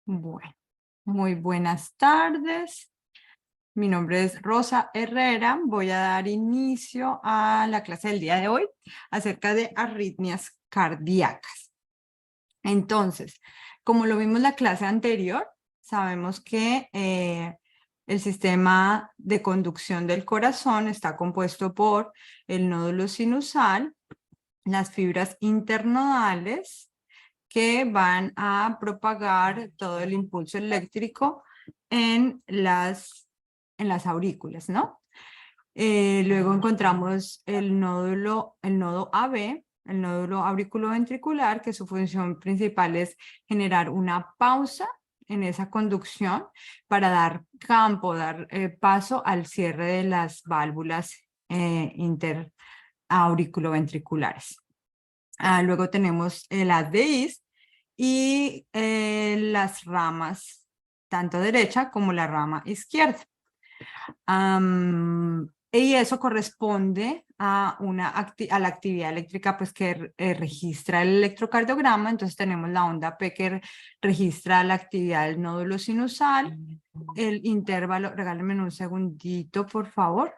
Bueno, muy buenas tardes. Mi nombre es Rosa Herrera. Voy a dar inicio a la clase del día de hoy acerca de arritmias cardíacas. Entonces, como lo vimos en la clase anterior, sabemos que el sistema de conducción del corazón está compuesto por el nódulo sinusal, las fibras internodales, que van a propagar todo el impulso eléctrico en las aurículas, ¿no? Luego encontramos el nodo AB, el nódulo auriculoventricular, que su función principal es generar una pausa en esa conducción para dar campo, dar paso al cierre de las válvulas interauriculoventriculares. Luego tenemos las DIs y las ramas, tanto derecha como la rama izquierda. Y eso corresponde a la actividad eléctrica pues, que registra el electrocardiograma. Entonces tenemos la onda P que registra la actividad del nódulo sinusal, el intervalo, regálenme un segundito, por favor.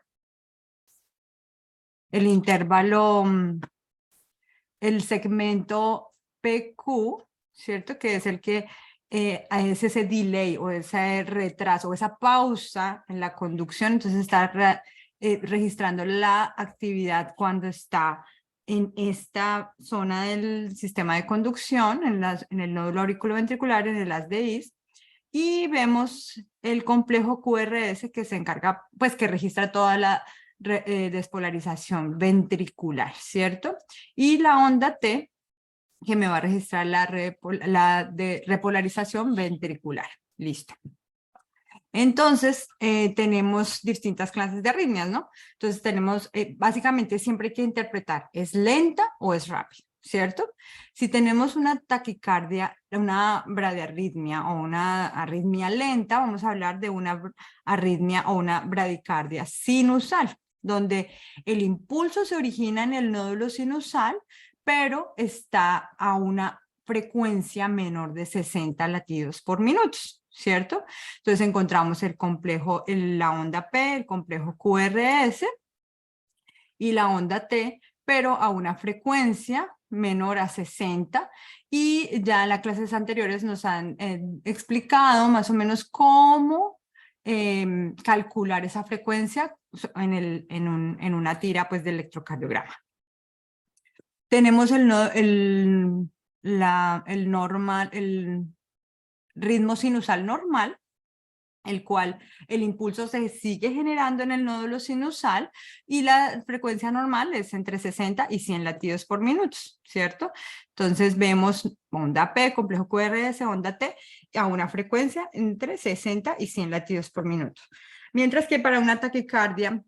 El intervalo, el segmento PQ, ¿cierto? Que es el que es ese delay o ese retraso o esa pausa en la conducción. Entonces está registrando la actividad cuando está en esta zona del sistema de conducción, en el nódulo auriculoventricular, en las DIs. Y vemos el complejo QRS que se encarga, pues que registra toda la despolarización ventricular, ¿cierto? Y la onda T, que me va a registrar la repolarización ventricular. Listo. Entonces, tenemos distintas clases de arritmias, ¿no? Entonces, tenemos, básicamente, siempre hay que interpretar, ¿es lenta o es rápida? ¿Cierto? Si tenemos una taquicardia, una bradiarritmia o una arritmia lenta, vamos a hablar de una arritmia o una bradicardia sinusal, donde el impulso se origina en el nódulo sinusal, pero está a una frecuencia menor de 60 latidos por minuto, ¿cierto? Entonces encontramos el complejo, la onda P, el complejo QRS y la onda T, pero a una frecuencia menor a 60, y ya en las clases anteriores nos han explicado más o menos cómo calcular esa frecuencia en una tira pues, de electrocardiograma. Tenemos el ritmo sinusal normal, el cual el impulso se sigue generando en el nódulo sinusal y la frecuencia normal es entre 60 y 100 latidos por minuto, ¿cierto? Entonces vemos onda P, complejo QRS, onda T, a una frecuencia entre 60 y 100 latidos por minuto. Mientras que para una taquicardia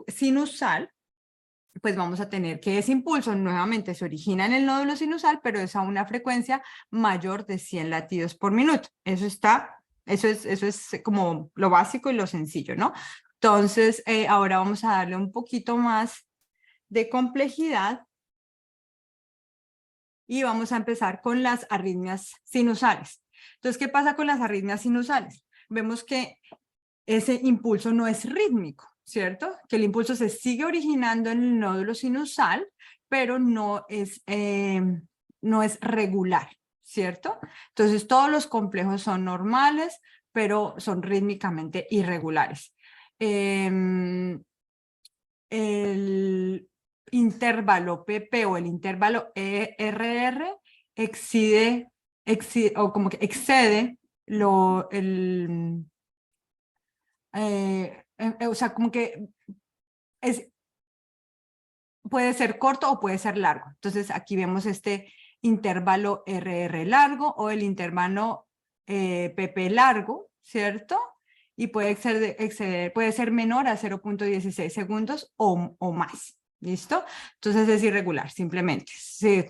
sinusal, pues vamos a tener que ese impulso nuevamente se origina en el nódulo sinusal, pero es a una frecuencia mayor de 100 latidos por minuto. Eso es como lo básico y lo sencillo, ¿no? Entonces, ahora vamos a darle un poquito más de complejidad y vamos a empezar con las arritmias sinusales. Entonces, ¿qué pasa con las arritmias sinusales? Vemos que ese impulso no es rítmico, ¿cierto? Que el impulso se sigue originando en el nódulo sinusal, pero no es regular, ¿cierto? Entonces todos los complejos son normales, pero son rítmicamente irregulares. El intervalo PP o el intervalo ERR excede o como que excede o sea, como que puede ser corto o puede ser largo. Entonces aquí vemos este intervalo RR largo o el intervalo PP largo, ¿cierto? Y puede exceder, puede ser menor a 0.16 segundos o más. ¿Listo? Entonces es irregular, simplemente. Se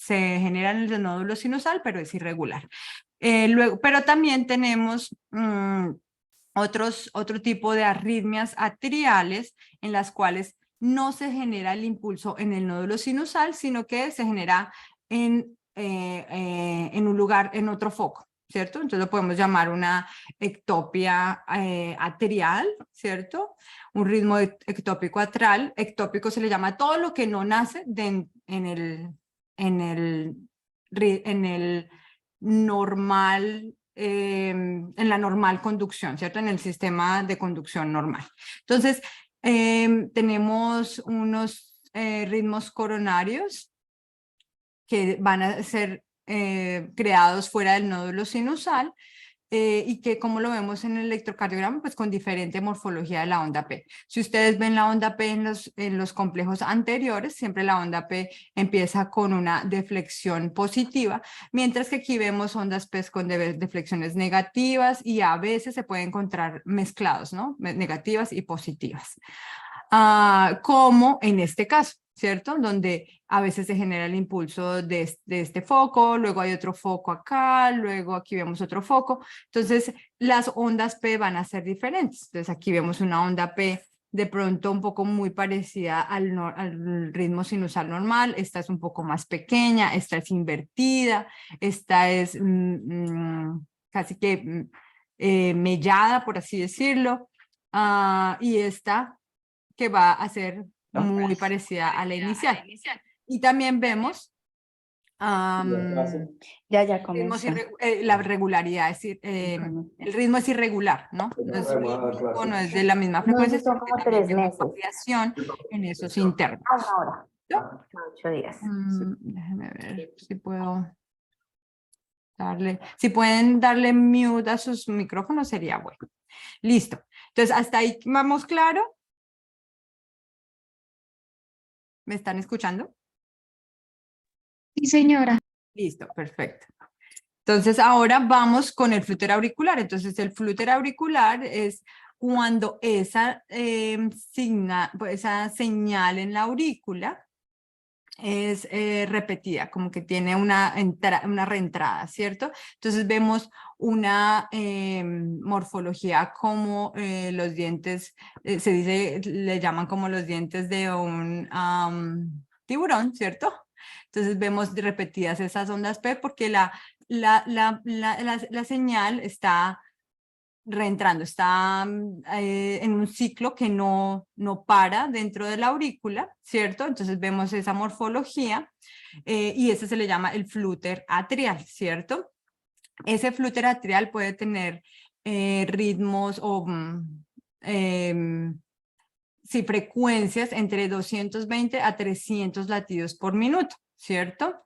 genera en el nódulo sinusal, pero es irregular. Luego, pero también tenemos otro tipo de arritmias atriales en las cuales no se genera el impulso en el nódulo sinusal, sino que se genera en un lugar, en otro foco, ¿cierto? Entonces lo podemos llamar una ectopia atrial, ¿cierto? Un ritmo ectópico atrial. Ectópico se le llama a todo lo que no nace en el normal, en la normal conducción, ¿cierto? En el sistema de conducción normal. Entonces, tenemos unos ritmos coronarios que van a ser creados fuera del nódulo sinusal y que, como lo vemos en el electrocardiograma, pues con diferente morfología de la onda P. Si ustedes ven la onda P en los complejos anteriores, siempre la onda P empieza con una deflexión positiva, mientras que aquí vemos ondas P con deflexiones negativas y a veces se pueden encontrar mezclados, ¿no? Negativas y positivas. Como en este caso, ¿cierto? Donde a veces se genera el impulso de este foco, luego hay otro foco acá, luego aquí vemos otro foco. Entonces, las ondas P van a ser diferentes. Entonces, aquí vemos una onda P de pronto un poco muy parecida al ritmo sinusal normal. Esta es un poco más pequeña, esta es invertida, esta es casi que mellada, por así decirlo. Y esta que va a ser muy parecida a la inicial. Y también vemos Ya comenzó. la regularidad, es decir, el ritmo es irregular, ¿no? No es rítmico, no es de la misma No, frecuencia, eso son sino que como también 3 vemos meses. variación en esos internos. A 1 hora. ¿No? 8 días. Déjenme ver si puedo darle, si pueden darle mute a sus micrófonos sería bueno. Listo. Entonces, hasta ahí vamos claro. ¿Me están escuchando? Sí, señora. Listo, perfecto. Entonces ahora vamos con el flúter auricular. Entonces el flúter auricular es cuando esa señal en la aurícula es repetida, como que tiene una reentrada, ¿cierto? Entonces vemos una morfología como los dientes, se dice, le llaman como los dientes de un tiburón, ¿cierto? Entonces vemos repetidas esas ondas P porque la señal está reentrando, está en un ciclo que no para dentro de la aurícula, ¿cierto? Entonces vemos esa morfología y ese se le llama el flúter atrial, ¿cierto? Ese flúter atrial puede tener ritmos o sí, frecuencias entre 220 a 300 latidos por minuto, ¿cierto?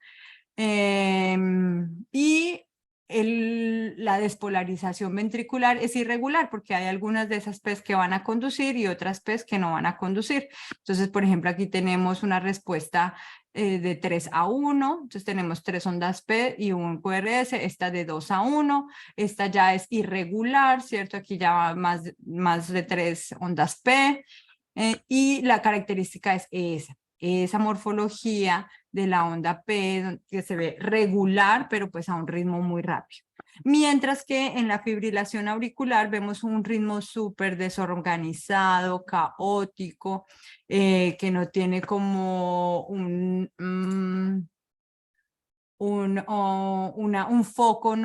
Y la despolarización ventricular es irregular porque hay algunas de esas P's que van a conducir y otras P's que no van a conducir. Entonces, por ejemplo, aquí tenemos una respuesta de 3 a 1, entonces tenemos 3 ondas P y un QRS, esta de 2 a 1, esta ya es irregular, ¿cierto? Aquí ya va más de 3 ondas P y la característica es esa morfología de la onda P que se ve regular, pero pues a un ritmo muy rápido. Mientras que en la fibrilación auricular vemos un ritmo súper desorganizado, caótico, que no tiene como un foco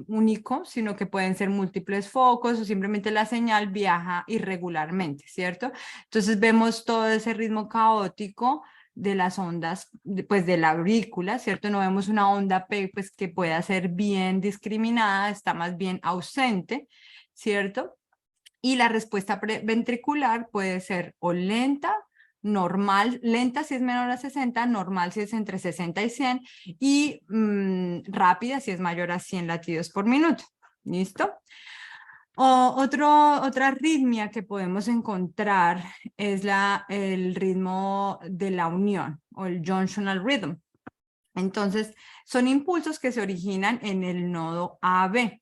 único, sino que pueden ser múltiples focos o simplemente la señal viaja irregularmente, ¿cierto? Entonces vemos todo ese ritmo caótico de las ondas, pues de la aurícula, ¿cierto? No vemos una onda P, pues que pueda ser bien discriminada, está más bien ausente, ¿cierto? Y la respuesta ventricular puede ser o lenta, normal, lenta si es menor a 60, normal si es entre 60 y 100 y rápida si es mayor a 100 latidos por minuto. ¿Listo? Otra arritmia que podemos encontrar es el ritmo de la unión o el junctional rhythm. Entonces, son impulsos que se originan en el nodo AB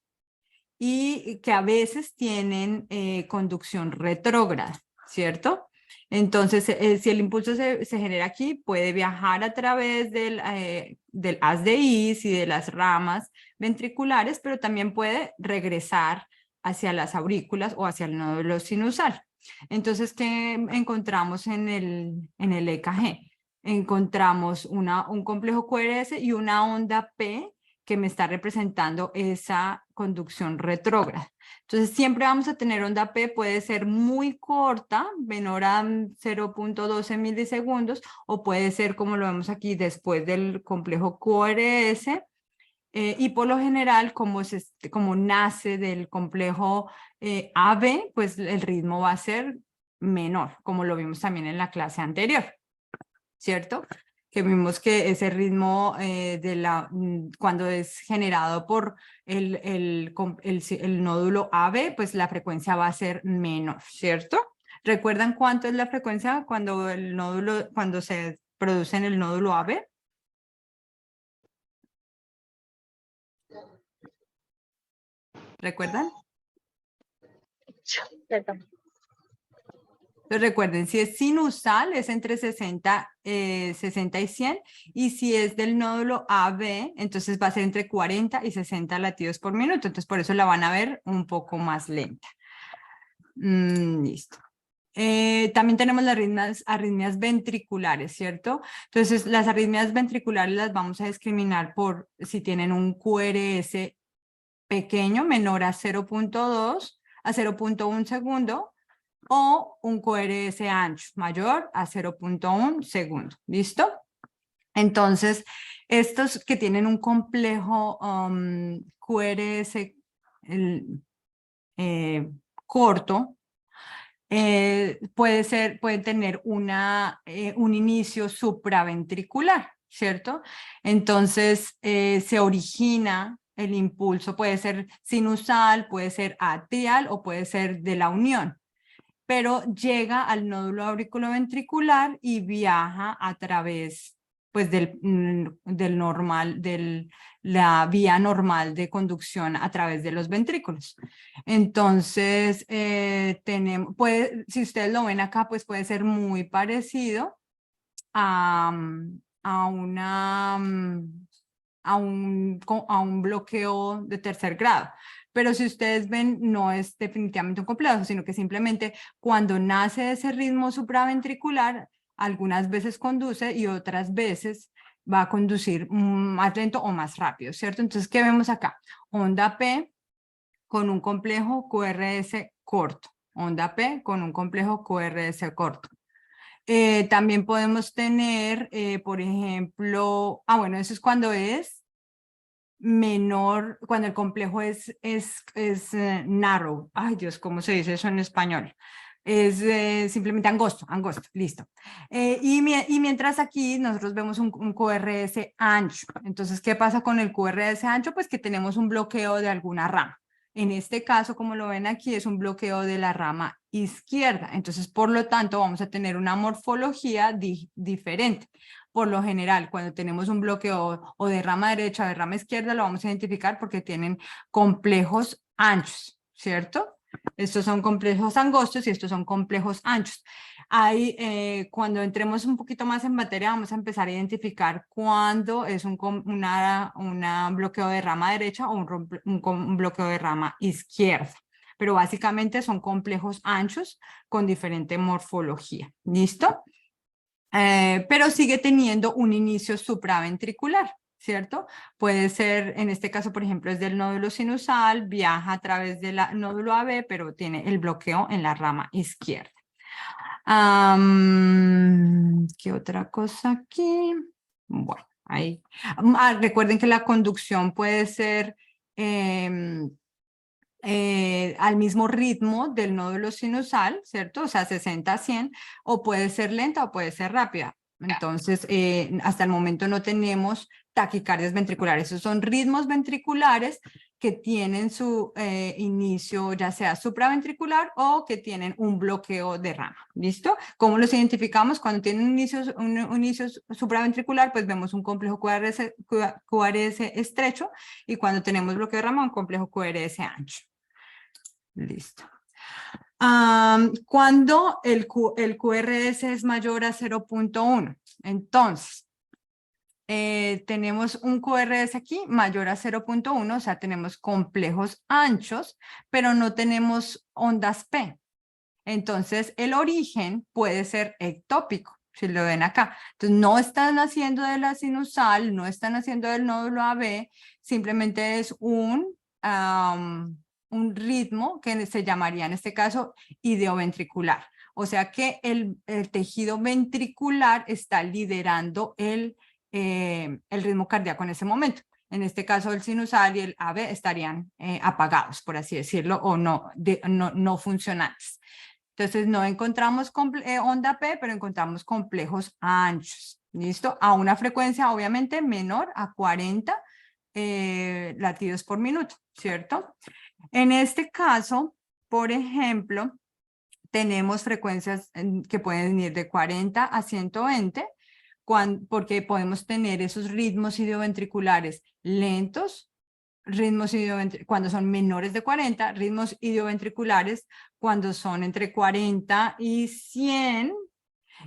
y que a veces tienen conducción retrógrada, ¿cierto? Entonces, si el impulso se genera aquí, puede viajar a través del haz de His y de las ramas ventriculares, pero también puede regresar hacia las aurículas o hacia el nódulo sinusal. Entonces, ¿qué encontramos en el EKG? Encontramos un complejo QRS y una onda P que me está representando esa conducción retrógrada. Entonces siempre vamos a tener onda P, puede ser muy corta, menor a 0.12 milisegundos, o puede ser como lo vemos aquí después del complejo QRS, y por lo general, como nace del complejo AB, pues el ritmo va a ser menor, como lo vimos también en la clase anterior, ¿cierto? Que vimos que ese ritmo cuando es generado por el nódulo AB, pues la frecuencia va a ser menor, ¿cierto? ¿Recuerdan cuánto es la frecuencia cuando se produce en el nódulo AB? ¿Recuerdan? Perdón. Entonces recuerden, si es sinusal es entre 60 y 100, y si es del nódulo AB, entonces va a ser entre 40 y 60 latidos por minuto, entonces por eso la van a ver un poco más lenta. Listo. También tenemos las arritmias ventriculares, ¿cierto? Entonces las arritmias ventriculares las vamos a discriminar por si tienen un QRS pequeño, menor a 0.2 a 0.1 segundo, o un QRS ancho, mayor a 0.1 segundo. ¿Listo? Entonces, estos que tienen un complejo QRS corto, pueden tener un inicio supraventricular, ¿cierto? Entonces, se origina el impulso, puede ser sinusal, puede ser atrial o puede ser de la unión, pero llega al nódulo auriculoventricular y viaja a través pues la vía normal de conducción a través de los ventrículos. Entonces, si ustedes lo ven acá, pues puede ser muy parecido a un bloqueo de tercer grado. Pero si ustedes ven, no es definitivamente un complejo, sino que simplemente cuando nace ese ritmo supraventricular, algunas veces conduce y otras veces va a conducir más lento o más rápido, ¿cierto? Entonces, ¿qué vemos acá? Onda P con un complejo QRS corto. Onda P con un complejo QRS corto. También podemos tener, por ejemplo, bueno, eso es cuando es menor, cuando el complejo es narrow. Ay, Dios, ¿cómo se dice eso en español? Es simplemente angosto, listo. Y mientras aquí nosotros vemos un QRS ancho. Entonces, ¿qué pasa con el QRS ancho? Pues que tenemos un bloqueo de alguna rama. En este caso, como lo ven aquí, es un bloqueo de la rama izquierda. Entonces, por lo tanto, vamos a tener una morfología diferente. Por lo general, cuando tenemos un bloqueo o de rama derecha o de rama izquierda, lo vamos a identificar porque tienen complejos anchos, ¿cierto? Estos son complejos angostos y estos son complejos anchos. Cuando entremos un poquito más en materia, vamos a empezar a identificar cuándo es un bloqueo de rama derecha o un bloqueo de rama izquierda. Pero básicamente son complejos anchos con diferente morfología. ¿Listo? Pero sigue teniendo un inicio supraventricular, ¿cierto? Puede ser, en este caso, por ejemplo, es del nódulo sinusal, viaja a través del nódulo AB, pero tiene el bloqueo en la rama izquierda. ¿Qué otra cosa aquí? Bueno, ahí. Recuerden que la conducción puede ser al mismo ritmo del nódulo sinusal, ¿cierto? O sea, 60 a 100, o puede ser lenta o puede ser rápida. Entonces, hasta el momento no tenemos taquicardias ventriculares. Esos son ritmos ventriculares que tienen su inicio ya sea supraventricular o que tienen un bloqueo de rama. ¿Listo? ¿Cómo los identificamos? Cuando tienen un inicio supraventricular, pues vemos un complejo QRS estrecho, y cuando tenemos bloqueo de rama, un complejo QRS ancho. Listo. Cuando el QRS es mayor a 0.1, entonces tenemos un QRS aquí mayor a 0.1, o sea, tenemos complejos anchos, pero no tenemos ondas P. Entonces, el origen puede ser ectópico, si lo ven acá. Entonces, no están haciendo de la sinusal, no están haciendo del nódulo AB, simplemente es un ritmo que se llamaría en este caso ideoventricular. O sea que el tejido ventricular está liderando el ritmo cardíaco en ese momento. En este caso, el sinusal y el AB estarían apagados, por así decirlo, o no funcionantes. Entonces, no encontramos onda P, pero encontramos complejos anchos. ¿Listo? A una frecuencia, obviamente, menor a 40 latidos por minuto, ¿cierto? En este caso, por ejemplo, tenemos frecuencias que pueden ir de 40 a 120, porque podemos tener esos ritmos idioventriculares lentos, cuando son menores de 40, ritmos idioventriculares cuando son entre 40 y 100,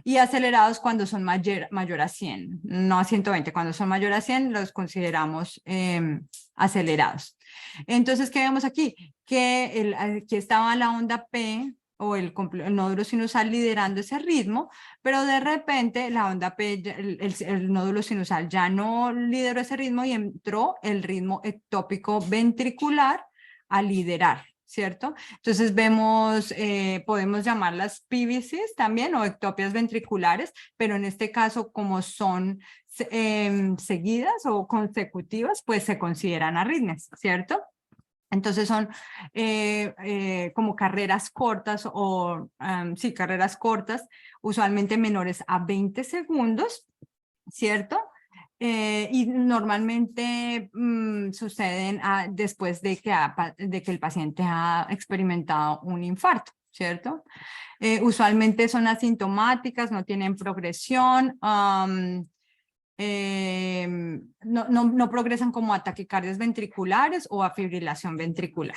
y acelerados cuando son mayor a 100, no a 120, cuando son mayor a 100 los consideramos acelerados. Entonces, ¿qué vemos aquí? Que aquí estaba la onda P, o el nódulo sinusal liderando ese ritmo, pero de repente la onda P, el nódulo sinusal ya no lideró ese ritmo y entró el ritmo ectópico ventricular a liderar, ¿cierto? Entonces vemos, podemos llamarlas PVCs también o ectopias ventriculares, pero en este caso como son seguidas o consecutivas, pues se consideran arritmias, ¿cierto? Entonces son como carreras cortas o, sí, carreras cortas, usualmente menores a 20 segundos, ¿cierto? Y normalmente suceden después de que el paciente ha experimentado un infarto, ¿cierto? Usualmente son asintomáticas, no tienen progresión, no progresan como a taquicardias ventriculares o a fibrilación ventricular.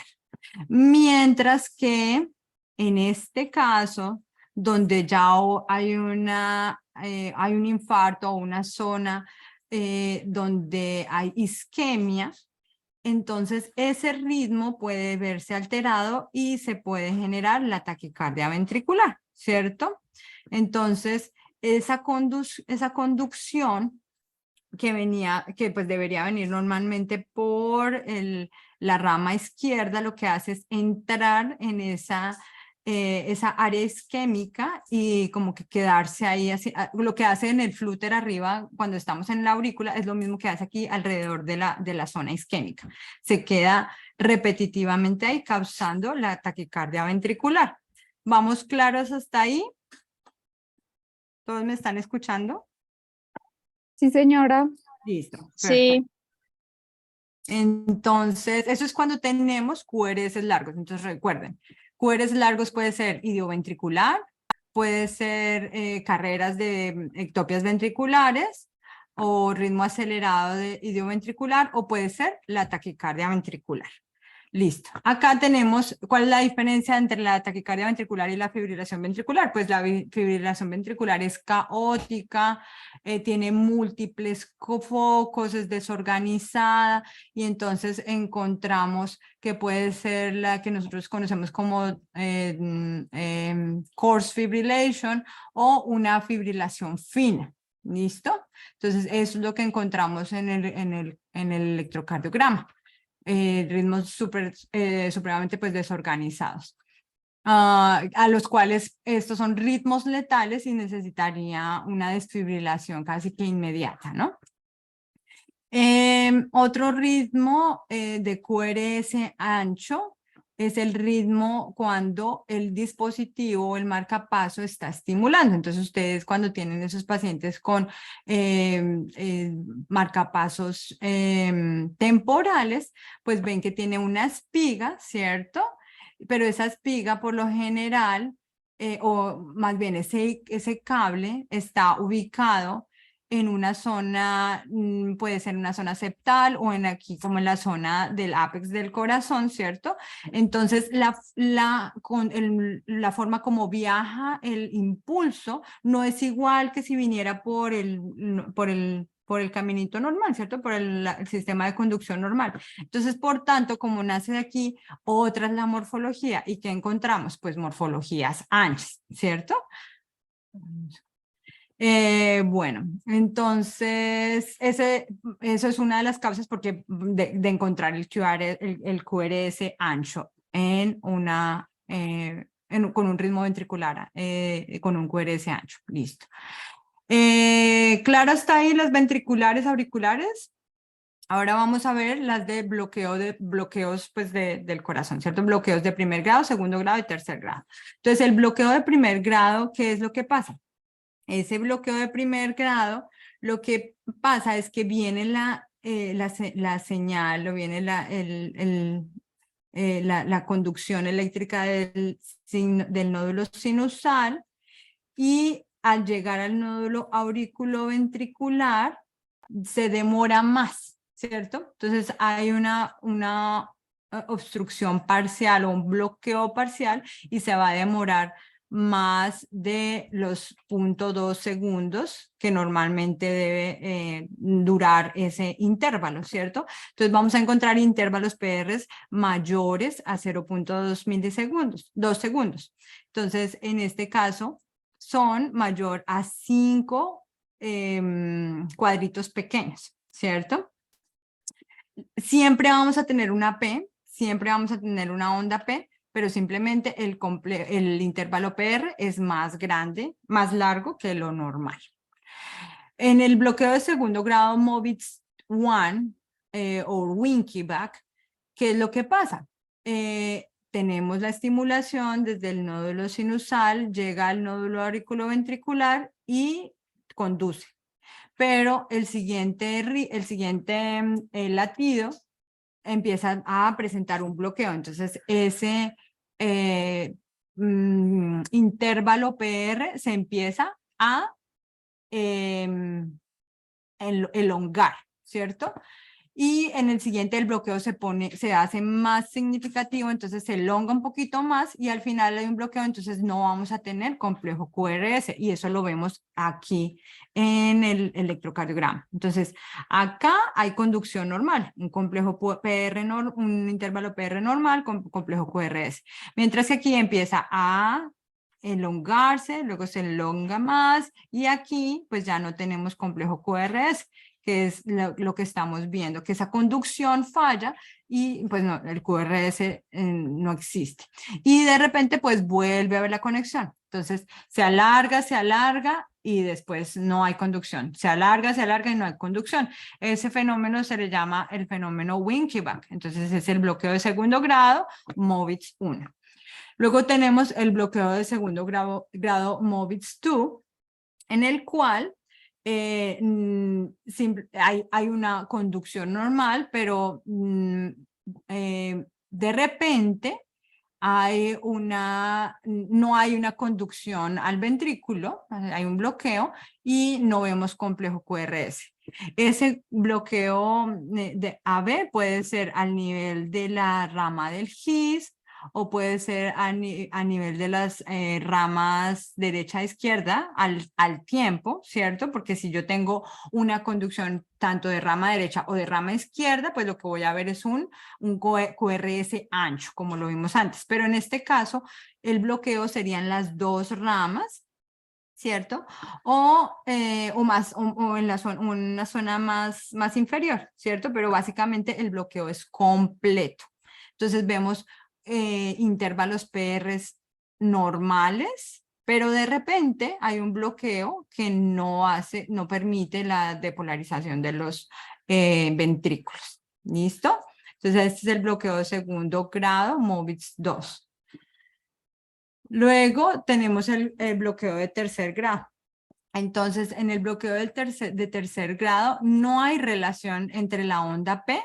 Mientras que en este caso, donde ya hay un infarto o una zona donde hay isquemia, entonces ese ritmo puede verse alterado y se puede generar la taquicardia ventricular, ¿cierto? Entonces, esa conducción que pues debería venir normalmente por la rama izquierda, lo que hace es entrar en esa área isquémica y como que quedarse ahí, así, lo que hace en el flúter arriba cuando estamos en la aurícula es lo mismo que hace aquí alrededor de la zona isquémica. Se queda repetitivamente ahí causando la taquicardia ventricular. ¿Vamos claros hasta ahí? ¿Todos me están escuchando? Sí, señora. Listo, perfecto. Sí. Entonces, eso es cuando tenemos QRS largos. Entonces, recuerden, QRS largos puede ser idioventricular, puede ser carreras de ectopias ventriculares o ritmo acelerado de idioventricular, o puede ser la taquicardia ventricular. Listo. Acá tenemos, ¿cuál es la diferencia entre la taquicardia ventricular y la fibrilación ventricular? Pues la fibrilación ventricular es caótica, tiene múltiples focos, es desorganizada, y entonces encontramos que puede ser la que nosotros conocemos como coarse fibrillation o una fibrilación fina. ¿Listo? Entonces, eso es lo que encontramos en el electrocardiograma. Ritmos supremamente pues desorganizados, a los cuales estos son ritmos letales y necesitaría una desfibrilación casi que inmediata, ¿no? Otro ritmo de QRS ancho es el ritmo cuando el dispositivo o el marcapaso está estimulando. Entonces ustedes cuando tienen esos pacientes con marcapasos temporales, pues ven que tiene una espiga, ¿cierto? Pero esa espiga por lo general, o más bien ese cable está ubicado en una zona, puede ser una zona septal o en aquí como en la zona del ápex del corazón, ¿cierto? Entonces la forma como viaja el impulso no es igual que si viniera por el caminito normal, ¿cierto? Por el sistema de conducción normal. Entonces, por tanto, como nace de aquí, otra es la morfología. ¿Y qué encontramos? Pues morfologías anchas, ¿cierto? Bueno, entonces eso es una de las causas porque de encontrar el QRS ancho en una, con un ritmo ventricular, con un QRS ancho. Listo. Claro, está ahí las ventriculares auriculares. Ahora vamos a ver las de bloqueos pues del corazón, ¿cierto? Bloqueos de primer grado, segundo grado y tercer grado. Entonces, el bloqueo de primer grado, ¿qué es lo que pasa? Ese bloqueo de primer grado, lo que pasa es que viene la señal o viene la conducción eléctrica del nódulo sinusal y al llegar al nódulo auriculoventricular se demora más, ¿cierto? Entonces hay una obstrucción parcial o un bloqueo parcial y se va a demorar más de los 0.2 segundos que normalmente debe durar ese intervalo, ¿cierto? Entonces vamos a encontrar intervalos PRs mayores a 0.2 milisegundos, 2 segundos. Entonces, en este caso, son mayor a 5 cuadritos pequeños, ¿cierto? Siempre vamos a tener una P, siempre vamos a tener una onda P, pero simplemente el intervalo PR es más grande, más largo que lo normal. En el bloqueo de segundo grado MOVITS 1 o Winky Back, ¿qué es lo que pasa? Tenemos la estimulación desde el nódulo sinusal, llega al nódulo auriculoventricular y conduce. Pero el siguiente latido empieza a presentar un bloqueo. Entonces, ese intervalo PR se empieza a elongar, ¿cierto? Y en el siguiente el bloqueo se hace más significativo, entonces se elonga un poquito más y al final hay un bloqueo, entonces no vamos a tener complejo QRS y eso lo vemos aquí en el electrocardiograma. Entonces acá hay conducción normal, un complejo un intervalo PR normal con complejo QRS, mientras que aquí empieza a elongarse, luego se elonga más y aquí pues ya no tenemos complejo QRS, que es lo que estamos viendo, que esa conducción falla y pues no, el QRS no existe. Y de repente pues vuelve a haber la conexión. Entonces se alarga y después no hay conducción. Se alarga y no hay conducción. Ese fenómeno se le llama el fenómeno Winky Back. Entonces es el bloqueo de segundo grado, MOVITS 1. Luego tenemos el bloqueo de segundo grado MOVITS 2, en el cual hay una conducción normal, pero de repente no hay una conducción al ventrículo, hay un bloqueo y no vemos complejo QRS. Ese bloqueo de AB puede ser al nivel de la rama del GIS, o puede ser a nivel de las ramas derecha e izquierda al tiempo, ¿cierto? Porque si yo tengo una conducción tanto de rama derecha o de rama izquierda, pues lo que voy a ver es un QRS ancho, como lo vimos antes. Pero en este caso, el bloqueo serían las dos ramas, ¿cierto? O en una zona más inferior, ¿cierto? Pero básicamente el bloqueo es completo. Entonces vemos intervalos PRs normales, pero de repente hay un bloqueo que no permite la depolarización de los ventrículos. ¿Listo? Entonces este es el bloqueo de segundo grado, MOVITS 2. Luego tenemos el bloqueo de tercer grado. Entonces, en el bloqueo de tercer grado no hay relación entre la onda P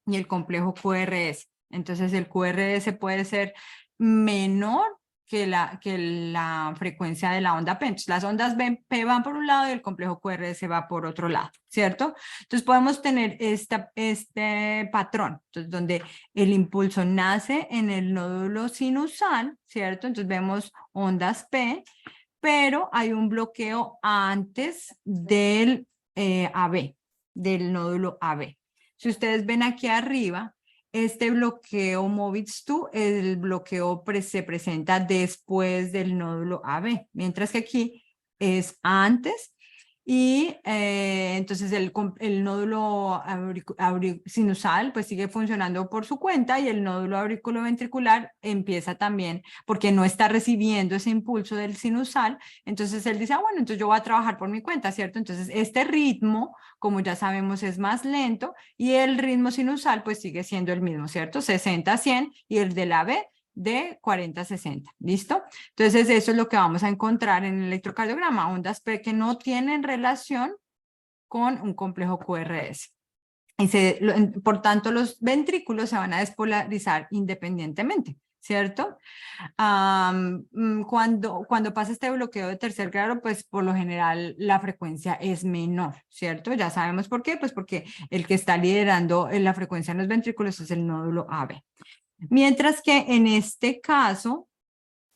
y el complejo QRS. Entonces, el QRS puede ser menor que la frecuencia de la onda P. Entonces, las ondas P van por un lado y el complejo QRS va por otro lado, ¿cierto? Entonces, podemos tener este patrón, entonces, donde el impulso nace en el nódulo sinusal, ¿cierto? Entonces, vemos ondas P, pero hay un bloqueo antes del AB, del nódulo AB. Si ustedes ven aquí arriba, este bloqueo MOVITS 2, el bloqueo se presenta después del nódulo AB, mientras que aquí es antes. Y entonces el nódulo sinusal pues sigue funcionando por su cuenta y el nódulo auriculoventricular empieza también porque no está recibiendo ese impulso del sinusal. Entonces él dice, ah, bueno, entonces yo voy a trabajar por mi cuenta, ¿cierto? Entonces este ritmo, como ya sabemos, es más lento y el ritmo sinusal pues sigue siendo el mismo, ¿cierto? 60 a 100 y el de la B de 40 a 60, ¿listo? Entonces eso es lo que vamos a encontrar en el electrocardiograma, ondas P que no tienen relación con un complejo QRS. Por tanto, los ventrículos se van a despolarizar independientemente, ¿cierto? Cuando pasa este bloqueo de tercer grado, pues por lo general la frecuencia es menor, ¿cierto? Ya sabemos por qué, pues porque el que está liderando la frecuencia en los ventrículos es el nódulo AB. Mientras que en este caso,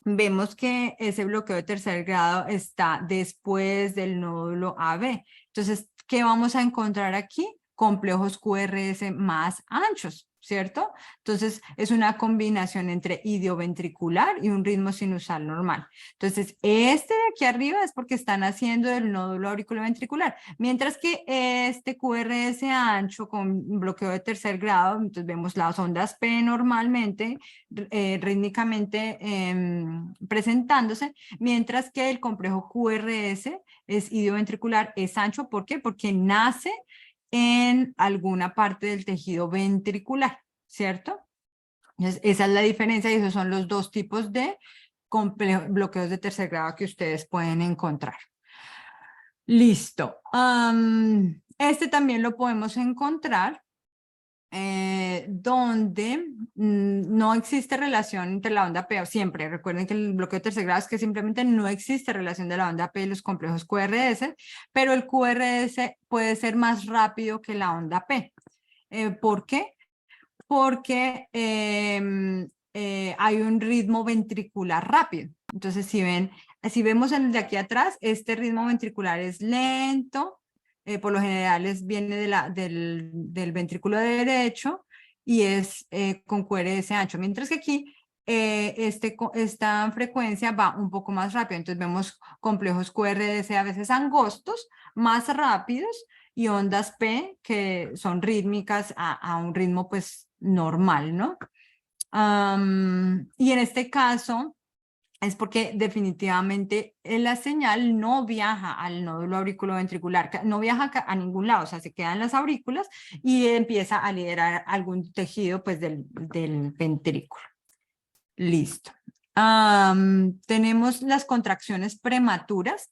vemos que ese bloqueo de tercer grado está después del nódulo AB. Entonces, ¿qué vamos a encontrar aquí? Complejos QRS más anchos, ¿cierto? Entonces, es una combinación entre idioventricular y un ritmo sinusal normal. Entonces, este de aquí arriba es porque están haciendo el nódulo auriculoventricular, mientras que este QRS ancho con bloqueo de tercer grado, entonces vemos las ondas P normalmente, rítmicamente presentándose, mientras que el complejo QRS es idioventricular, es ancho. ¿Por qué? Porque nace en alguna parte del tejido ventricular, ¿cierto? Entonces, esa es la diferencia y esos son los dos tipos de bloqueos de tercer grado que ustedes pueden encontrar. Listo. Este también lo podemos encontrar donde no existe relación entre la onda P, siempre, recuerden que el bloqueo de tercer grado es que simplemente no existe relación de la onda P y los complejos QRS, pero el QRS puede ser más rápido que la onda P. ¿Por qué? Porque hay un ritmo ventricular rápido. Entonces, si vemos el de aquí atrás, este ritmo ventricular es lento, por lo general viene del ventrículo derecho y es con QRS ancho, mientras que aquí esta frecuencia va un poco más rápido. Entonces vemos complejos QRS a veces angostos, más rápidos, y ondas P que son rítmicas a un ritmo pues normal, ¿no? Y en este caso es porque definitivamente la señal no viaja al nódulo auriculoventricular, no viaja a ningún lado, o sea, se queda en las aurículas y empieza a liderar algún tejido pues del ventrículo. Listo. Tenemos las contracciones prematuras.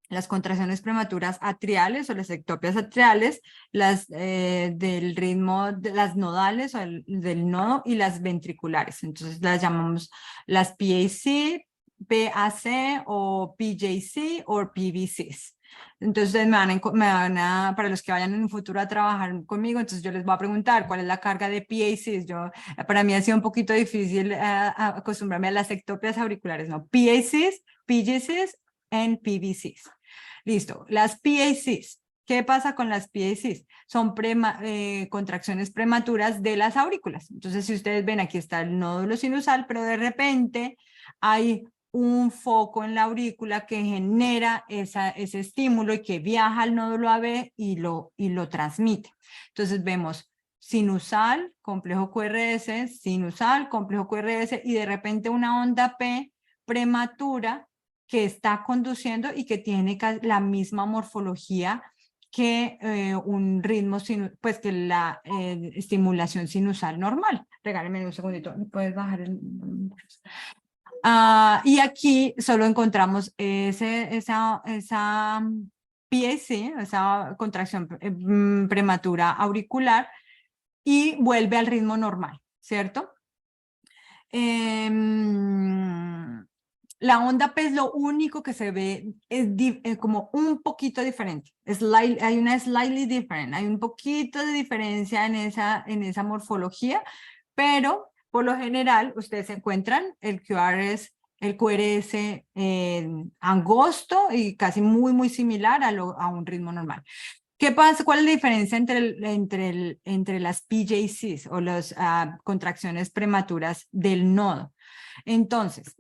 Las contracciones prematuras atriales o las ectopias atriales, las del ritmo de las nodales o del nodo y las ventriculares. Entonces las llamamos las PAC, PAC o PJC o PVCs. Entonces para los que vayan en un futuro a trabajar conmigo, entonces yo les voy a preguntar cuál es la carga de PACs. Para mí ha sido un poquito difícil acostumbrarme a las ectopias auriculares, ¿no? PACs, PJCs and PVCs. Listo, las PACs. ¿Qué pasa con las PACs? Son contracciones prematuras de las aurículas. Entonces, si ustedes ven, aquí está el nódulo sinusal, pero de repente hay un foco en la aurícula que genera ese estímulo y que viaja al nódulo AB y lo transmite. Entonces vemos sinusal, complejo QRS, sinusal, complejo QRS y de repente una onda P prematura que está conduciendo y que tiene la misma morfología que un ritmo, pues que la estimulación sinusal normal. Regálame un segundito, ¿puedes bajar el...? Y aquí solo encontramos esa PAC, esa contracción prematura auricular, y vuelve al ritmo normal, ¿cierto? La onda P es lo único que se ve, es como un poquito diferente. Hay una slightly different, hay un poquito de diferencia en esa morfología, pero por lo general ustedes encuentran el QRS angosto y casi muy similar a un ritmo normal. ¿Qué pasa? ¿Cuál es la diferencia entre las PJCs o las contracciones prematuras del nodo? Entonces,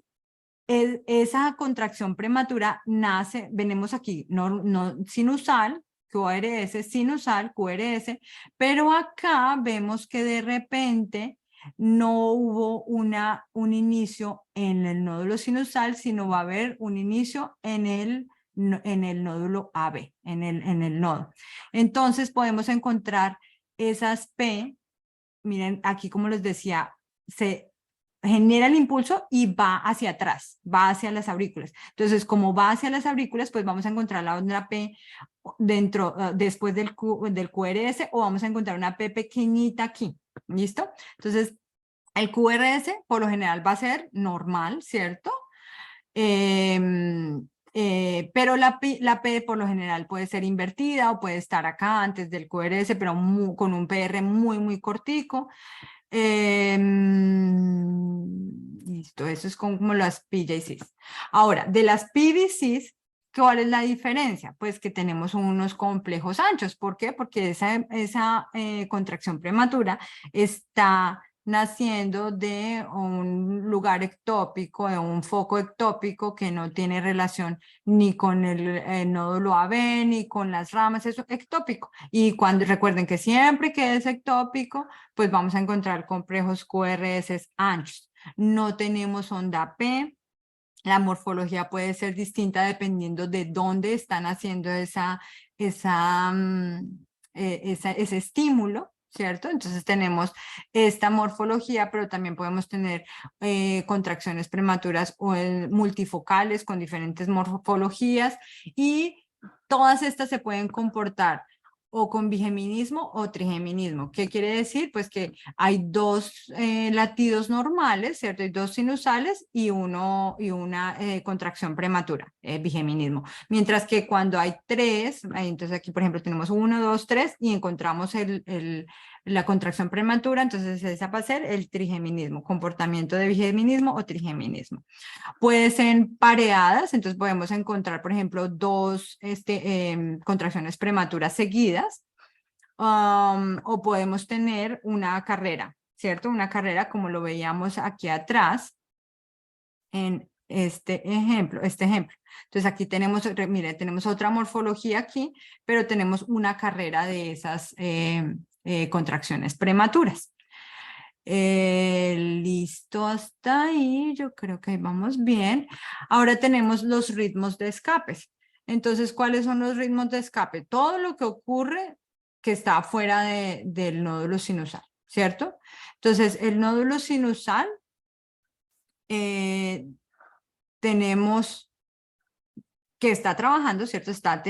esa contracción prematura nace, venimos aquí, no sinusal, QRS, sinusal, QRS, pero acá vemos que de repente no hubo un inicio en el nódulo sinusal, sino va a haber un inicio en el nódulo AB, en el nodo. Entonces podemos encontrar esas P, miren aquí como les decía, se genera el impulso y va hacia atrás, va hacia las aurículas. Entonces, como va hacia las aurículas, pues vamos a encontrar la onda P dentro, después del QRS, o vamos a encontrar una P pequeñita aquí, ¿listo? Entonces, el QRS por lo general va a ser normal, ¿cierto? Pero la P por lo general puede ser invertida o puede estar acá antes del QRS, pero con un PR muy cortico. Listo, eso es como las PJCs. Ahora, de las PVCs, ¿cuál es la diferencia? Pues que tenemos unos complejos anchos. ¿Por qué? Porque esa contracción prematura está naciendo de un lugar ectópico, de un foco ectópico que no tiene relación ni con el nódulo AB, ni con las ramas, eso ectópico. Y recuerden que siempre que es ectópico, pues vamos a encontrar complejos QRS anchos. No tenemos onda P. La morfología puede ser distinta dependiendo de dónde están haciendo ese estímulo, ¿cierto? Entonces tenemos esta morfología, pero también podemos tener contracciones prematuras o multifocales con diferentes morfologías, y todas estas se pueden comportar o con bigeminismo o trigeminismo. ¿Qué quiere decir? Pues que hay dos latidos normales, ¿cierto? Hay dos sinusales y una contracción prematura, bigeminismo. Mientras que cuando hay tres, entonces aquí por ejemplo tenemos 1, 2, 3 y encontramos la contracción prematura, entonces esa va a ser el trigeminismo, comportamiento de bigeminismo o trigeminismo. Pueden ser pareadas, entonces podemos encontrar, por ejemplo, dos contracciones prematuras seguidas, o podemos tener una carrera, ¿cierto? Una carrera como lo veíamos aquí atrás en este ejemplo. Entonces aquí tenemos, mire, tenemos otra morfología aquí, pero tenemos una carrera de esas contracciones prematuras. Listo hasta ahí, yo creo que ahí vamos bien. Ahora tenemos los ritmos de escapes. Entonces, ¿cuáles son los ritmos de escape? Todo lo que ocurre que está fuera del nódulo sinusal, ¿cierto? Entonces, el nódulo sinusal, tenemos que está trabajando, ¿cierto? Está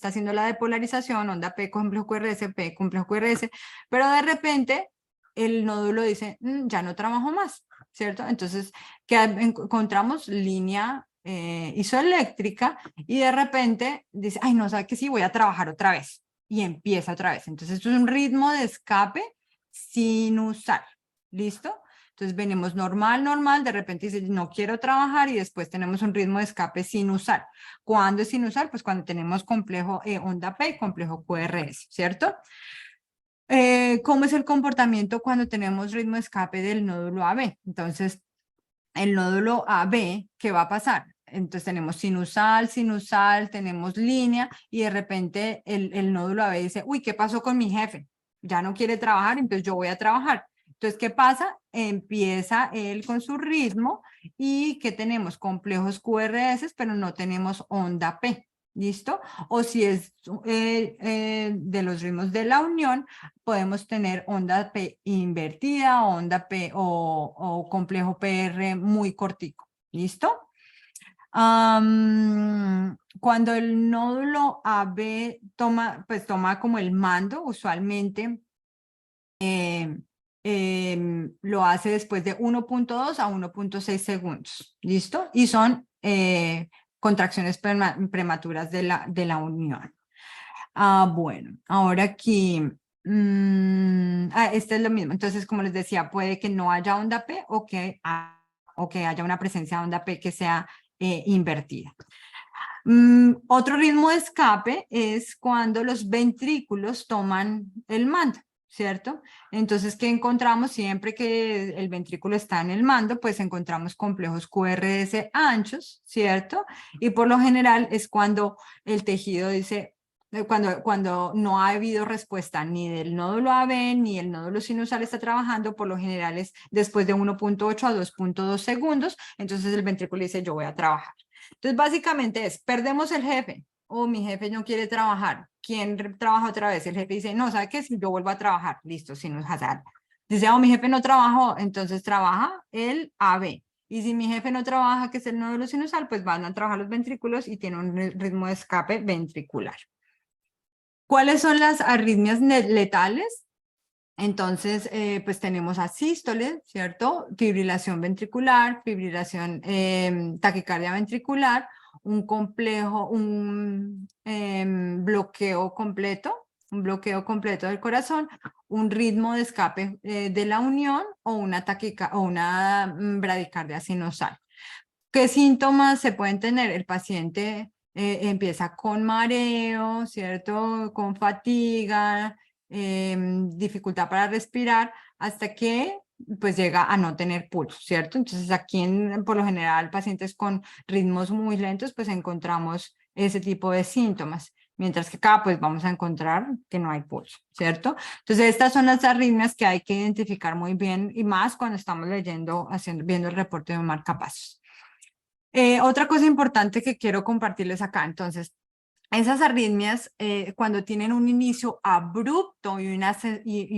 haciendo la depolarización, onda P, complejo QRS, P, complejo QRS, pero de repente el nódulo dice, ya no trabajo más, ¿cierto? Entonces, encontramos línea isoeléctrica y de repente dice, ay, no, ¿sabe qué? Sí, voy a trabajar otra vez. Y empieza otra vez. Entonces, esto es un ritmo de escape sinusal. ¿Listo? Entonces venimos normal, de repente dice, no quiero trabajar, y después tenemos un ritmo de escape sinusal. ¿Cuándo es sinusal? Pues cuando tenemos complejo onda P, complejo QRS, ¿cierto? ¿Cómo es el comportamiento cuando tenemos ritmo de escape del nódulo AB? Entonces, el nódulo AB, ¿qué va a pasar? Entonces tenemos sinusal, tenemos línea, y de repente el nódulo AB dice, uy, ¿qué pasó con mi jefe? Ya no quiere trabajar, entonces yo voy a trabajar. Entonces, ¿qué pasa? Empieza él con su ritmo, y ¿qué tenemos? Complejos QRS, pero no tenemos onda P. ¿Listo? O si es de los ritmos de la unión, podemos tener onda P invertida, onda P o complejo PR muy cortico. ¿Listo? Cuando el nódulo AB toma como el mando, usualmente lo hace después de 1.2 a 1.6 segundos. ¿Listo? Y son contracciones prematuras de la unión. Bueno, ahora aquí, este es lo mismo. Entonces, como les decía, puede que no haya onda P o que haya una presencia de onda P que sea invertida. Otro ritmo de escape es cuando los ventrículos toman el mando, ¿cierto? Entonces, ¿qué encontramos? Siempre que el ventrículo está en el mando, pues encontramos complejos QRS anchos, ¿cierto? Y por lo general es cuando el tejido dice, cuando no ha habido respuesta ni del nódulo AB ni el nódulo sinusal está trabajando, por lo general es después de 1.8 a 2.2 segundos, entonces el ventrículo dice, yo voy a trabajar. Entonces, básicamente es, perdemos el jefe, o mi jefe no quiere trabajar. ¿Quién trabaja otra vez? El jefe dice, no, ¿sabe qué? Si yo vuelvo a trabajar, listo, si no es hazard. Dice, oh, mi jefe no trabajó, entonces trabaja el AB. Y si mi jefe no trabaja, que es el nódulo sinusal, pues van a trabajar los ventrículos y tiene un ritmo de escape ventricular. ¿Cuáles son las arritmias letales? Entonces, pues tenemos asístole, ¿cierto? Fibrilación ventricular, fibrilación, taquicardia ventricular, un complejo, un bloqueo completo del corazón, un ritmo de escape de la unión o una bradicardia sinusal. ¿Qué síntomas se pueden tener? El paciente empieza con mareo, ¿cierto? Con fatiga, dificultad para respirar, hasta que pues llega a no tener pulso, ¿cierto? Entonces aquí por lo general pacientes con ritmos muy lentos pues encontramos ese tipo de síntomas, mientras que acá pues vamos a encontrar que no hay pulso, ¿cierto? Entonces estas son las arritmias que hay que identificar muy bien y más cuando estamos viendo el reporte de marcapasos. Otra cosa importante que quiero compartirles acá, entonces, esas arritmias, cuando tienen un inicio abrupto y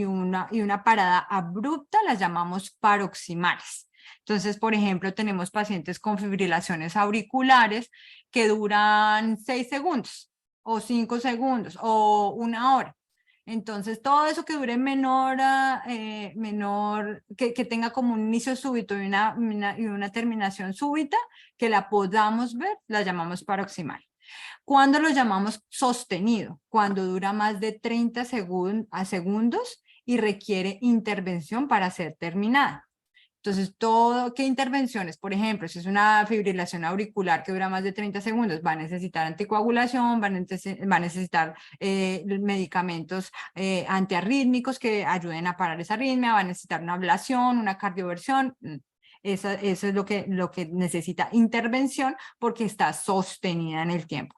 una parada abrupta, las llamamos paroximales. Entonces, por ejemplo, tenemos pacientes con fibrilaciones auriculares que duran 6 segundos, o 5 segundos, o 1 hora. Entonces, todo eso que dure que tenga como un inicio súbito y una terminación súbita, que la podamos ver, la llamamos paroximal. ¿Cuándo lo llamamos sostenido? Cuando dura más de 30 segundos y requiere intervención para ser terminada. Entonces, ¿qué intervenciones? Por ejemplo, si es una fibrilación auricular que dura más de 30 segundos, va a necesitar anticoagulación, va a necesitar medicamentos antiarrítmicos que ayuden a parar esa arritmia, va a necesitar una ablación, una cardioversión. Eso es lo que necesita intervención porque está sostenida en el tiempo.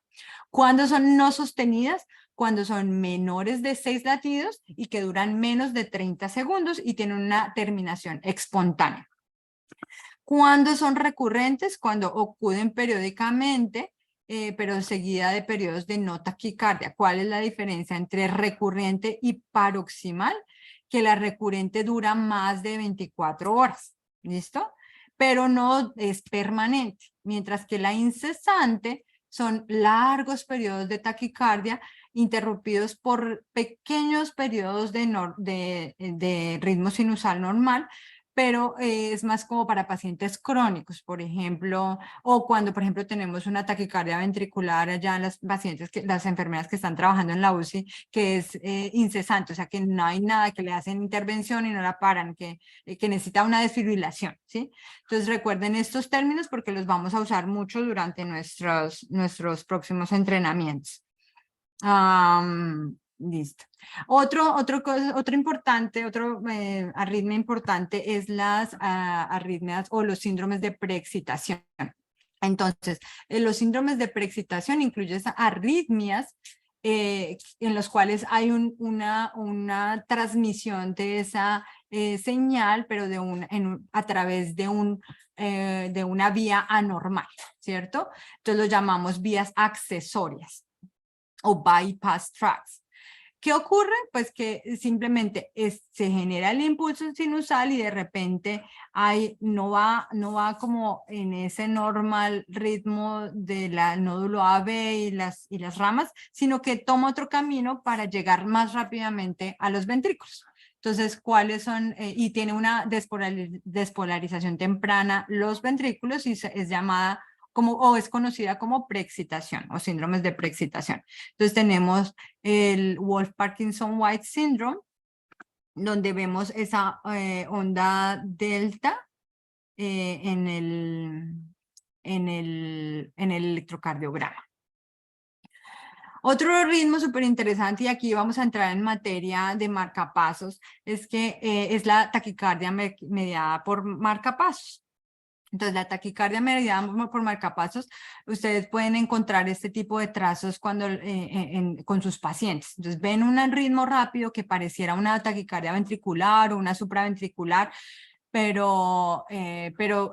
¿Cuándo son no sostenidas? Cuando son menores de 6 latidos y que duran menos de 30 segundos y tienen una terminación espontánea. ¿Cuándo son recurrentes? Cuando ocurren periódicamente, pero seguida de periodos de no taquicardia. ¿Cuál es la diferencia entre recurrente y paroximal? Que la recurrente dura más de 24 horas, ¿listo? Pero no es permanente, mientras que la incesante son largos periodos de taquicardia interrumpidos por pequeños periodos de ritmo sinusal normal, pero es más como para pacientes crónicos, por ejemplo, o cuando, por ejemplo, tenemos una taquicardia ventricular allá en las enfermeras que están trabajando en la UCI, que es incesante, o sea, que no hay nada, que le hacen intervención y no la paran, que necesita una desfibrilación, ¿sí? Entonces, recuerden estos términos porque los vamos a usar mucho durante nuestros próximos entrenamientos. Listo. Otro importante, arritmia importante es las arritmias o los síndromes de preexcitación. Entonces, los síndromes de preexcitación incluyen arritmias en los cuales hay una transmisión de esa señal, pero a través de una vía anormal, ¿cierto? Entonces lo llamamos vías accesorias o bypass tracks. ¿Qué ocurre? Pues que simplemente se genera el impulso sinusal y de repente no va como en ese normal ritmo del nódulo AB y las ramas, sino que toma otro camino para llegar más rápidamente a los ventrículos. Entonces, ¿cuáles son? Y tiene una despolarización temprana los ventrículos y es llamada o es conocida como preexcitación o síndromes de preexcitación. Entonces tenemos el Wolff-Parkinson-White Syndrome, donde vemos esa onda delta en el electrocardiograma. Otro ritmo súper interesante, y aquí vamos a entrar en materia de marcapasos, es que es la taquicardia mediada por marcapasos. Entonces, la taquicardia mediada por marcapasos, ustedes pueden encontrar este tipo de trazos cuando, con sus pacientes. Entonces, ven un ritmo rápido que pareciera una taquicardia ventricular o una supraventricular,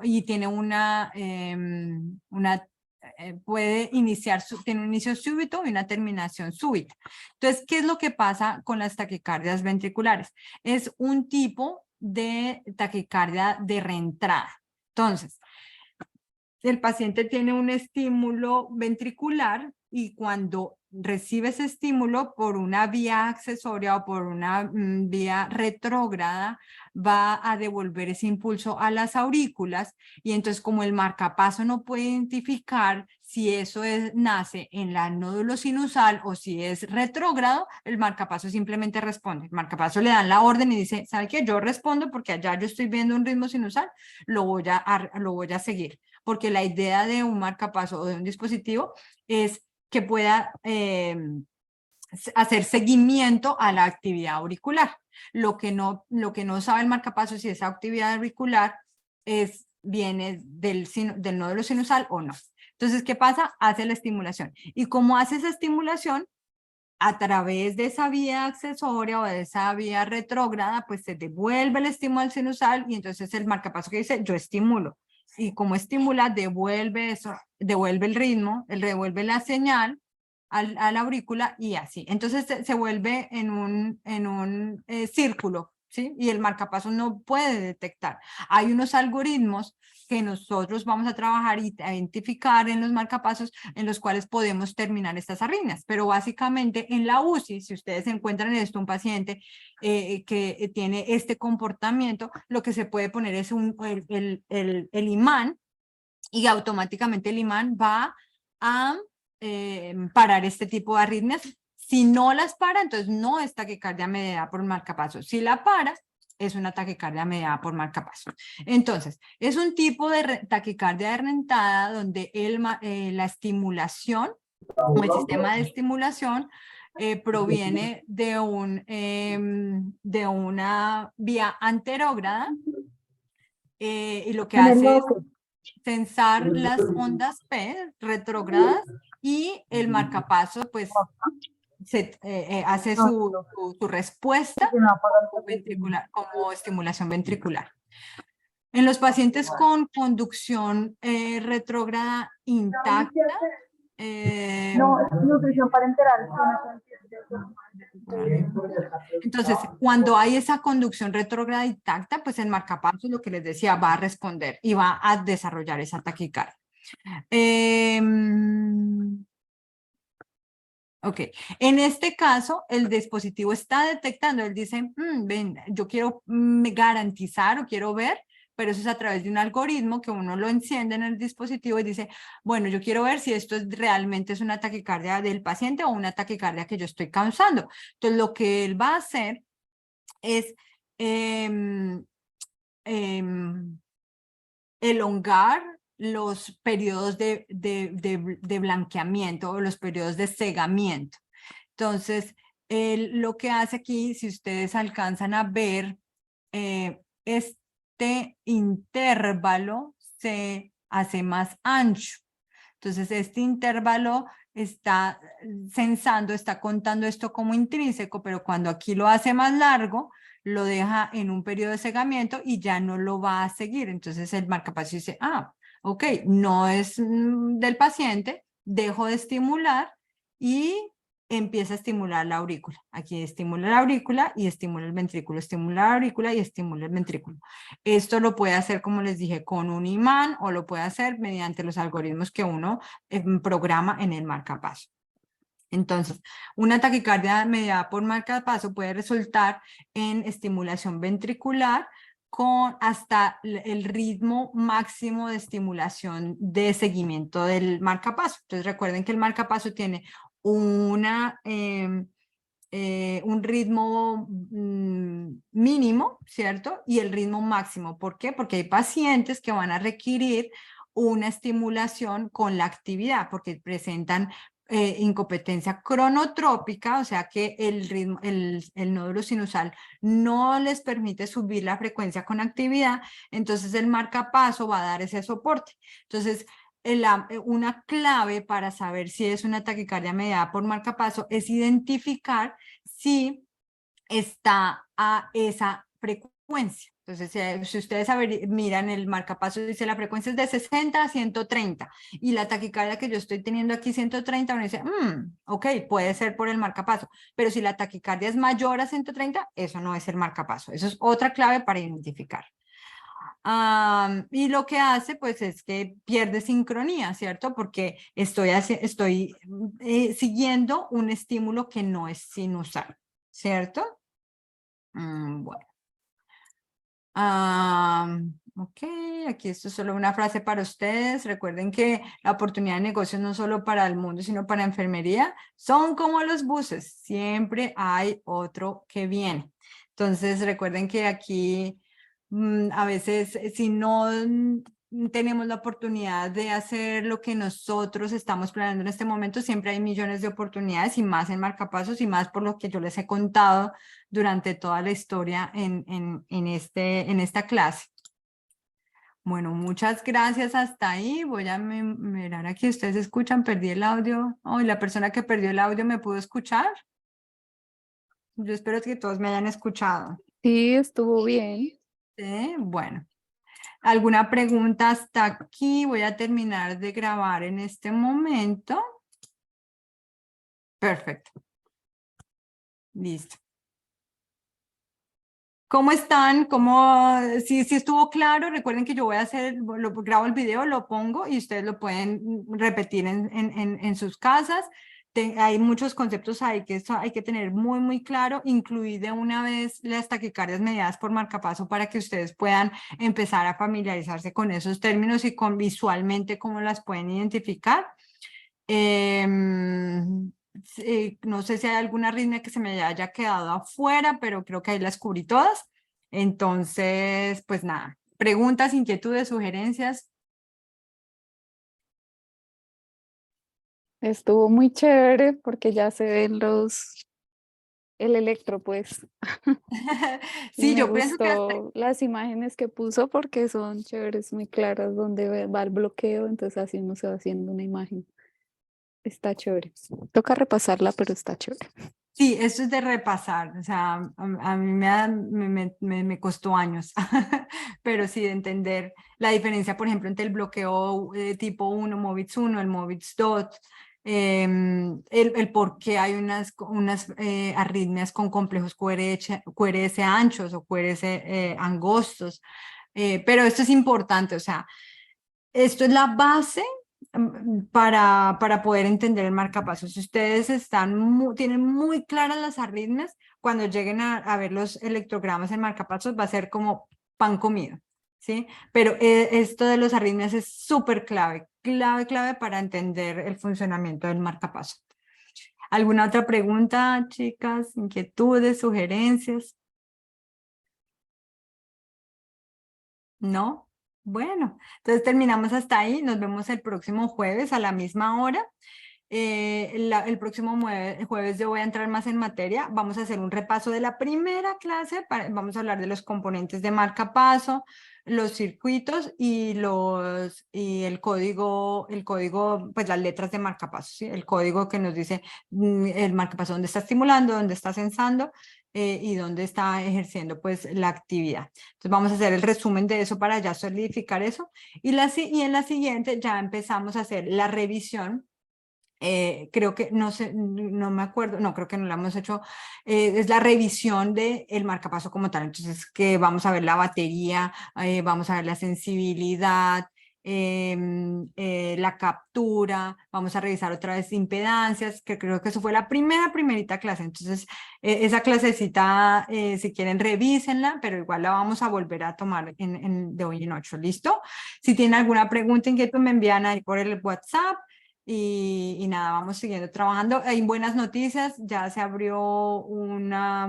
y tiene puede iniciar, tiene un inicio súbito y una terminación súbita. Entonces, ¿qué es lo que pasa con las taquicardias ventriculares? Es un tipo de taquicardia de reentrada. Entonces, el paciente tiene un estímulo ventricular y cuando recibe ese estímulo por una vía accesoria o por una vía retrógrada, va a devolver ese impulso a las aurículas, y entonces como el marcapaso no puede identificar si eso nace en la nódulo sinusal o si es retrógrado, el marcapaso simplemente responde. El marcapaso le dan la orden y dice, ¿sabe qué? Yo respondo porque allá yo estoy viendo un ritmo sinusal, lo voy a seguir. Porque la idea de un marcapaso o de un dispositivo es que pueda hacer seguimiento a la actividad auricular. Lo que no sabe el marcapaso si esa actividad auricular viene del nódulo sinusal o no. Entonces, ¿qué pasa? Hace la estimulación. Y como hace esa estimulación, a través de esa vía accesoria o de esa vía retrógrada, pues se devuelve el estímulo al sinusal y entonces el marcapaso que dice, yo estimulo. Y como estimula, devuelve eso, devuelve el ritmo, devuelve la señal a la aurícula y así. Entonces se vuelve en un círculo, ¿sí? Y el marcapaso no puede detectar. Hay unos algoritmos que nosotros vamos a trabajar y a identificar en los marcapasos en los cuales podemos terminar estas arritmias. Pero básicamente en la UCI, si ustedes encuentran esto, un paciente que tiene este comportamiento, lo que se puede poner es el imán, y automáticamente el imán va a parar este tipo de arritmias. Si no las para, entonces no es taquicardia mediada por marcapaso. Si la para, es una taquicardia mediada por marcapaso. Entonces, es un tipo de taquicardia de rentada donde la estimulación o el sistema de estimulación proviene de una vía anterógrada, y lo que hace es tensar las ondas P retrógradas, y el marcapaso pues hace su respuesta ventricular, como estimulación ventricular. En los pacientes con conducción retrógrada intacta, nutrición parenteral. entonces, cuando hay esa conducción retrógrada intacta, pues el marcapaso, lo que les decía, va a responder y va a desarrollar esa taquicardia. Ok, en este caso, el dispositivo está detectando, él dice, ven, yo quiero garantizar o quiero ver, pero eso es a través de un algoritmo que uno lo enciende en el dispositivo y dice, bueno, yo quiero ver si esto realmente es una taquicardia del paciente o una taquicardia que yo estoy causando. Entonces, lo que él va a hacer es elongar los periodos de blanqueamiento o los periodos de cegamiento. Entonces, lo que hace aquí, si ustedes alcanzan a ver, este intervalo se hace más ancho. Entonces, este intervalo está censando, está contando esto como intrínseco, pero cuando aquí lo hace más largo, lo deja en un periodo de cegamiento y ya no lo va a seguir. Entonces el marcapaso dice, ok, no es del paciente, dejo de estimular y empieza a estimular la aurícula. Aquí estimula la aurícula y estimula el ventrículo, estimula la aurícula y estimula el ventrículo. Esto lo puede hacer, como les dije, con un imán, o lo puede hacer mediante los algoritmos que uno programa en el marcapaso. Entonces, una taquicardia mediada por marcapaso puede resultar en estimulación ventricular con hasta el ritmo máximo de estimulación de seguimiento del marcapaso. Entonces, recuerden que el marcapaso tiene un ritmo mínimo, ¿cierto? Y el ritmo máximo. ¿Por qué? Porque hay pacientes que van a requerir una estimulación con la actividad, porque presentan incompetencia cronotrópica, o sea que el ritmo, el nódulo sinusal no les permite subir la frecuencia con actividad, entonces el marcapaso va a dar ese soporte. Entonces, una clave para saber si es una taquicardia mediada por marcapaso es identificar si está a esa frecuencia. Entonces, si ustedes miran el marcapaso, dice la frecuencia es de 60 a 130 y la taquicardia que yo estoy teniendo aquí 130, uno dice, ok, puede ser por el marcapaso, pero si la taquicardia es mayor a 130, eso no es el marcapaso. Eso es otra clave para identificar. Y lo que hace, pues, es que pierde sincronía, ¿cierto? Porque estoy siguiendo un estímulo que no es sinusal, ¿cierto? Bueno. Ok, aquí esto es solo una frase para ustedes. Recuerden que la oportunidad de negocio no solo para el mundo, sino para enfermería. Son como los buses, siempre hay otro que viene. Entonces recuerden que aquí a veces si no tenemos la oportunidad de hacer lo que nosotros estamos planeando en este momento, siempre hay millones de oportunidades y más en marcapasos y más por lo que yo les he contado durante toda la historia en esta clase. Bueno, muchas gracias hasta ahí. Voy a mirar aquí, ustedes escuchan, perdí el audio. Oh, la persona que perdió el audio me pudo escuchar. Yo espero que todos me hayan escuchado. Sí, estuvo bien. ¿Sí? Bueno. ¿Alguna pregunta hasta aquí? Voy a terminar de grabar en este momento. Perfecto. Listo. ¿Cómo están? Si estuvo claro, recuerden que yo voy a hacer, grabo el video, lo pongo y ustedes lo pueden repetir en sus casas. Hay muchos conceptos ahí que hay que tener muy claro, incluir de una vez las taquicardias mediadas por marcapaso para que ustedes puedan empezar a familiarizarse con esos términos y con visualmente cómo las pueden identificar. No sé si hay alguna arritmia que se me haya quedado afuera, pero creo que ahí las cubrí todas. Entonces, pues nada, preguntas, inquietudes, sugerencias. Estuvo muy chévere porque ya se ven el electro, pues. Y Sí, me yo pienso que hasta... gustó las imágenes que puso porque son chéveres, muy claras, donde va el bloqueo, entonces así uno se va haciendo una imagen. Está chévere. Toca repasarla, pero está chévere. Sí, esto es de repasar, o sea, a mí me costó años, pero sí de entender la diferencia, por ejemplo, entre el bloqueo tipo 1, MOVITS 1, el MOVITS 2, el por qué hay unas arritmias con complejos QRS anchos o QRS angostos, pero esto es importante, o sea, esto es la base para poder entender el marcapasos. Si ustedes tienen muy claras las arritmias, cuando lleguen a ver los electrogramas en marcapasos va a ser como pan comido, ¿sí? Pero esto de los arritmias es súper clave para entender el funcionamiento del marcapaso. ¿Alguna otra pregunta, chicas? ¿Inquietudes, sugerencias? ¿No? Bueno, entonces terminamos hasta ahí. Nos vemos el próximo jueves a la misma hora. El próximo jueves yo voy a entrar más en materia. Vamos a hacer un repaso de la primera clase. Vamos a hablar de los componentes de marcapaso, los circuitos y el código, pues las letras de marcapaso, ¿sí? El código que nos dice el marcapaso, dónde está estimulando, dónde está sensando y dónde está ejerciendo pues la actividad. Entonces vamos a hacer el resumen de eso para ya solidificar eso. Y en la siguiente ya empezamos a hacer la revisión. Creo que, no sé, no me acuerdo, no, creo que no la hemos hecho, es la revisión del marcapaso como tal. Entonces, que vamos a ver la batería, vamos a ver la sensibilidad, la captura, vamos a revisar otra vez impedancias, que creo que eso fue la primerita clase. Entonces, esa clasecita, si quieren, revísenla, pero igual la vamos a volver a tomar de hoy en 8, ¿listo? Si tienen alguna pregunta, inquietud, me envían ahí por el WhatsApp. Y nada, vamos siguiendo trabajando. Hay buenas noticias, ya se abrió una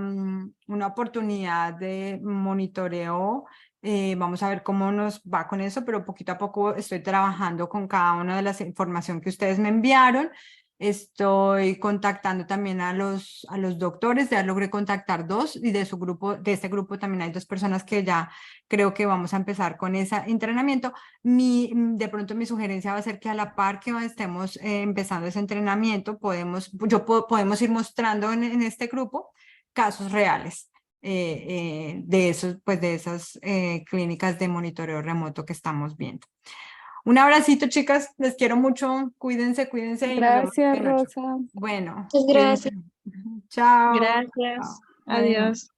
oportunidad de monitoreo. Vamos a ver cómo nos va con eso, pero poquito a poco estoy trabajando con cada una de las información que ustedes me enviaron. Estoy contactando también a los doctores, ya logré contactar 2 y de su grupo, de este grupo también hay 2 personas que ya creo que vamos a empezar con ese entrenamiento. De pronto mi sugerencia va a ser que a la par que estemos empezando ese entrenamiento, podemos ir mostrando en este grupo casos reales de esos, pues de esas clínicas de monitoreo remoto que estamos viendo. Un abracito, chicas. Les quiero mucho. Cuídense, cuídense y nos vemos Gracias, en 8. Rosa. Bueno, Muchas cuídense. gracias. Chao. Gracias. Chao. Bueno. Adiós.